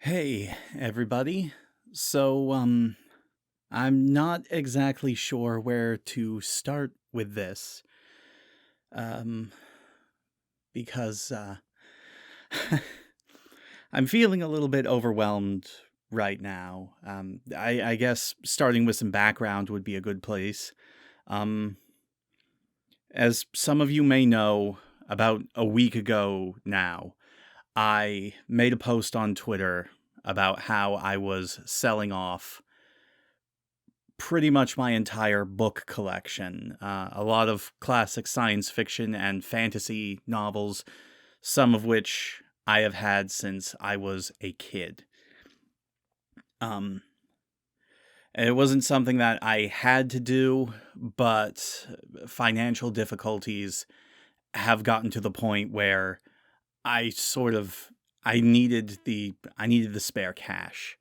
Hey, everybody. So, I'm not exactly sure where to start with this, um, because I'm feeling a little bit overwhelmed right now. I guess starting with some background would be a good place. Um, as some of you may know, about a week ago now, I made a post on Twitter about how I was selling off pretty much my entire book collection. A lot of classic science fiction and fantasy novels, some of which I have had since I was a kid. Um, it wasn't something that I had to do, but financial difficulties have gotten to the point where I sort of I needed the spare cash.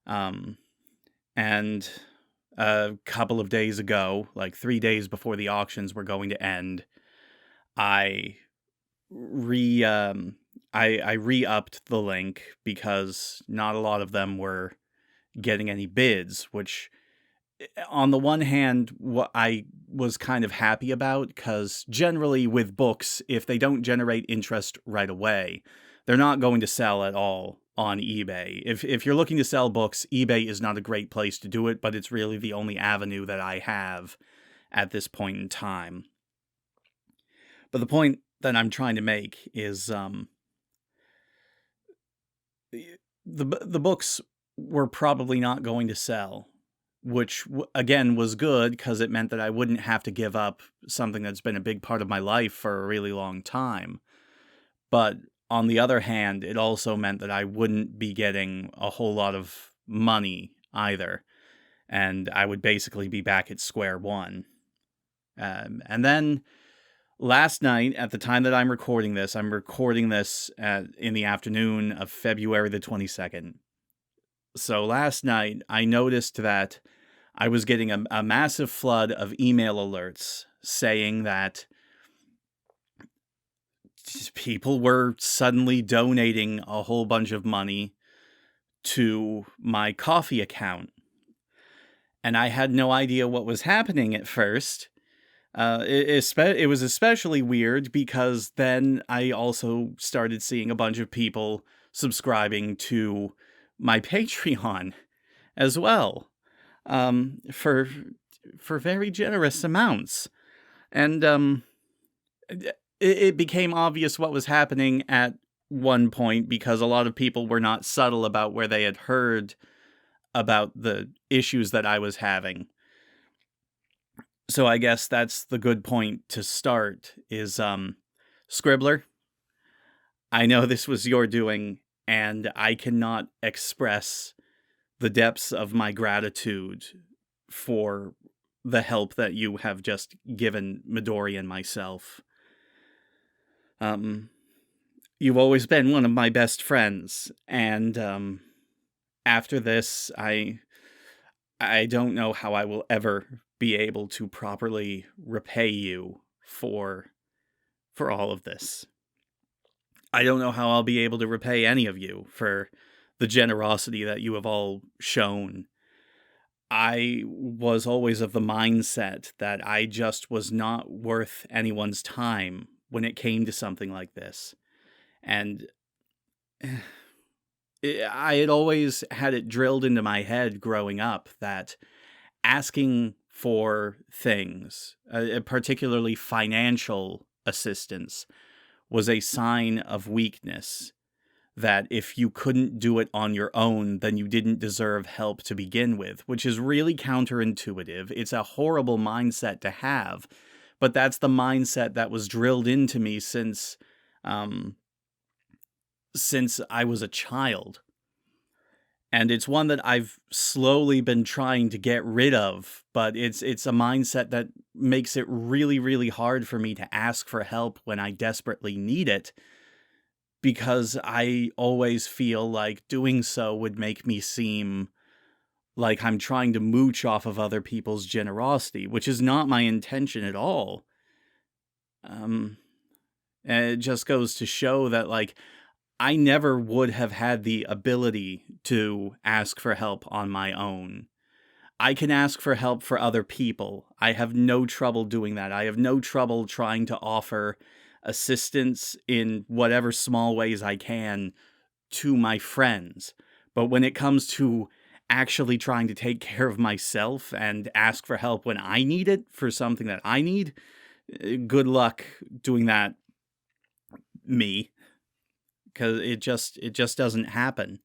Um, and a couple of days ago, like 3 days before the auctions were going to end, I re I re-upped the link because not a lot of them were getting any bids, which on the one hand what I was kind of happy about, because generally with books, if they don't generate interest right away, they're not going to sell at all on eBay. If you're looking to sell books, eBay is not a great place to do it, but it's really the only avenue that I have at this point in time. But the point that I'm trying to make is the books were probably not going to sell, which again was good because it meant that I wouldn't have to give up something that's been a big part of my life for a really long time. But on the other hand, it also meant that I wouldn't be getting a whole lot of money either, and I would basically be back at square one. And then last night, at the time that I'm recording this in the afternoon of February the 22nd. So last night, I noticed that I was getting a massive flood of email alerts saying that people were suddenly donating a whole bunch of money to my coffee account. And I had no idea what was happening at first. It was especially weird because then I also started seeing a bunch of people subscribing to my Patreon as well, for very generous amounts. And it became obvious what was happening at one point because a lot of people were not subtle about where they had heard about the issues that I was having. So I guess that's the good point to start is Scribbler, I know this was your doing, and I cannot express the depths of my gratitude for the help that you have just given Midori and myself. Um, you've always been one of my best friends, and after this, I don't know how I will ever be able to properly repay you for all of this. I don't know how I'll be able to repay any of you for the generosity that you have all shown. I was always of the mindset that I just was not worth anyone's time when it came to something like this. And I had always had it drilled into my head growing up that asking for things, particularly financial assistance, was a sign of weakness. That if you couldn't do it on your own, then you didn't deserve help to begin with, which is really counterintuitive. It's a horrible mindset to have, but that's the mindset that was drilled into me um, since I was a child. And it's one that I've slowly been trying to get rid of, but it's a mindset that makes it really, really hard for me to ask for help when I desperately need it, because I always feel like doing so would make me seem like I'm trying to mooch off of other people's generosity, which is not my intention at all. Um, and it just goes to show that, like, I never would have had the ability to ask for help on my own. I can ask for help for other people. I have no trouble doing that. I have no trouble trying to offer assistance in whatever small ways I can to my friends. But when it comes to actually trying to take care of myself and ask for help when I need it for something that I need, good luck doing that, me, because it just doesn't happen.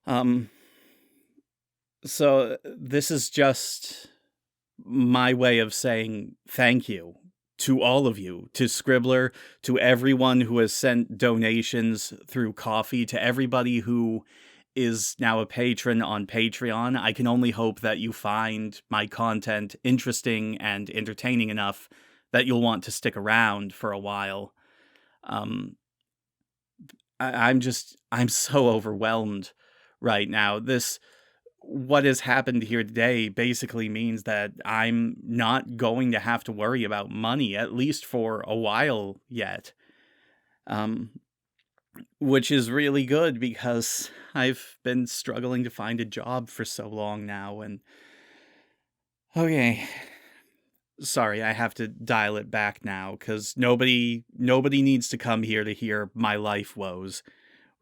Um so this is just my way of saying thank you to all of you, to Scribbler, to everyone who has sent donations through Coffee, to everybody who is now a patron on Patreon. I can only hope that you find my content interesting and entertaining enough that you'll want to stick around for a while. Um, I'm so overwhelmed right now. What has happened here today basically means that I'm not going to have to worry about money, at least for a while yet. Um, which is really good because I've been struggling to find a job for so long now. And okay, sorry, I have to dial it back now because nobody needs to come here to hear my life woes,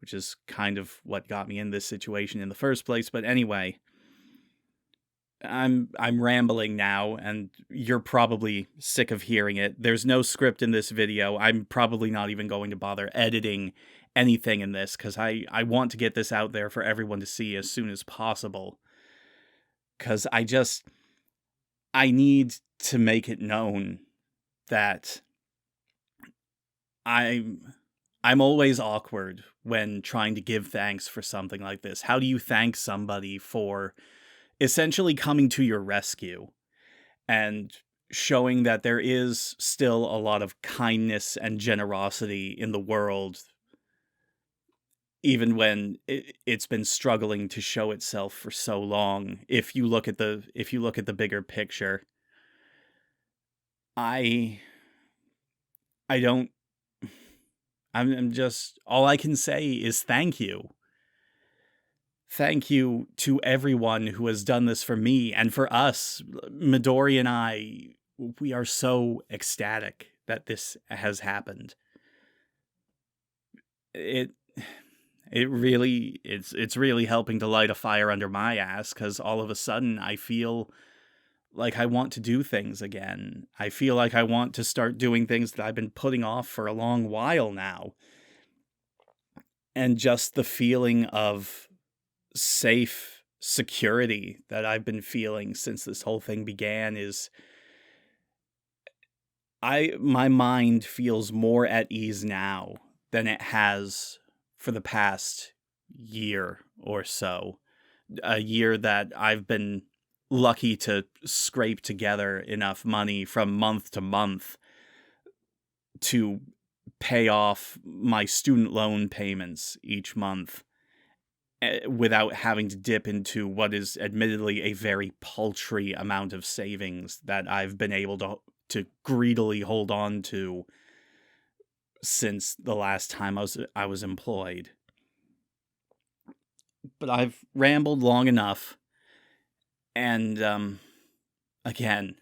which is kind of what got me in this situation in the first place. But anyway, I'm rambling now, and you're probably sick of hearing it. There's no script in this video. I'm probably not even going to bother editing anything in this, because I want to get this out there for everyone to see as soon as possible. Because I need to make it known that I'm always awkward when trying to give thanks for something like this. How do you thank somebody for essentially coming to your rescue and showing that there is still a lot of kindness and generosity in the world, even when it's been struggling to show itself for so long? If you look at the bigger picture, I I don't I'm just, all I can say is thank you. Thank you to everyone who has done this for me and for us. Midori and I, we are so ecstatic that this has happened. It it's really helping to light a fire under my ass, because all of a sudden I feel like I want to do things again. I feel like I want to start doing things that I've been putting off for a long while now. And just the feeling of safe security that I've been feeling since this whole thing began is, my mind feels more at ease now than it has for the past year or so. A year that I've been lucky to scrape together enough money from month to month to pay off my student loan payments each month, without having to dip into what is admittedly a very paltry amount of savings that I've been able to greedily hold on to since the last time I was employed. But I've rambled long enough, and again,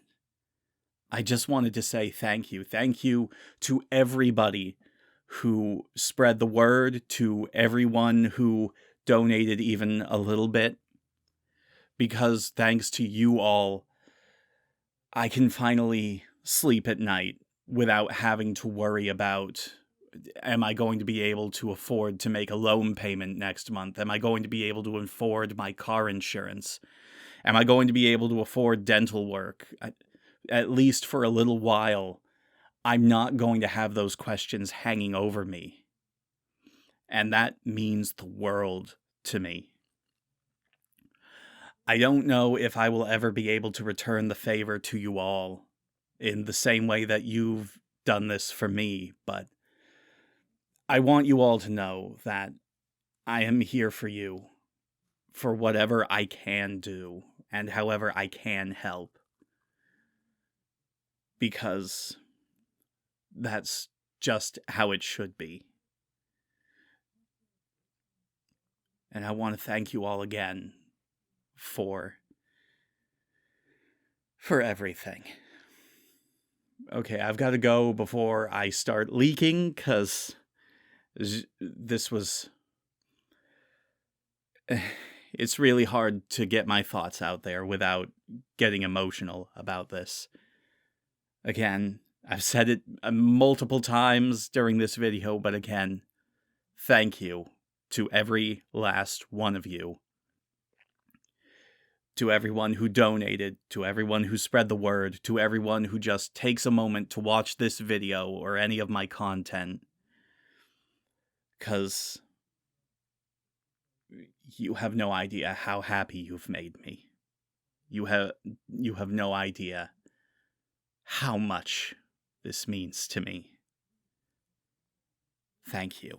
I just wanted to say thank you. Thank you to everybody who spread the word, to everyone who donated even a little bit, because thanks to you all, I can finally sleep at night without having to worry about, am I going to be able to afford to make a loan payment next month? Am I going to be able to afford my car insurance? Am I going to be able to afford dental work? At least for a little while, I'm not going to have those questions hanging over me. And that means the world to me. I don't know if I will ever be able to return the favor to you all in the same way that you've done this for me, but I want you all to know that I am here for you, for whatever I can do and however I can help, because that's just how it should be. And I want to thank you all again for everything. Okay, I've got to go before I start leaking, because this was... It's really hard to get my thoughts out there without getting emotional about this. Again, I've said it multiple times during this video, but again, thank you to every last one of you. To everyone who donated, to everyone who spread the word, to everyone who just takes a moment to watch this video or any of my content. 'Cause you have no idea how happy you've made me. You have no idea how much this means to me. Thank you.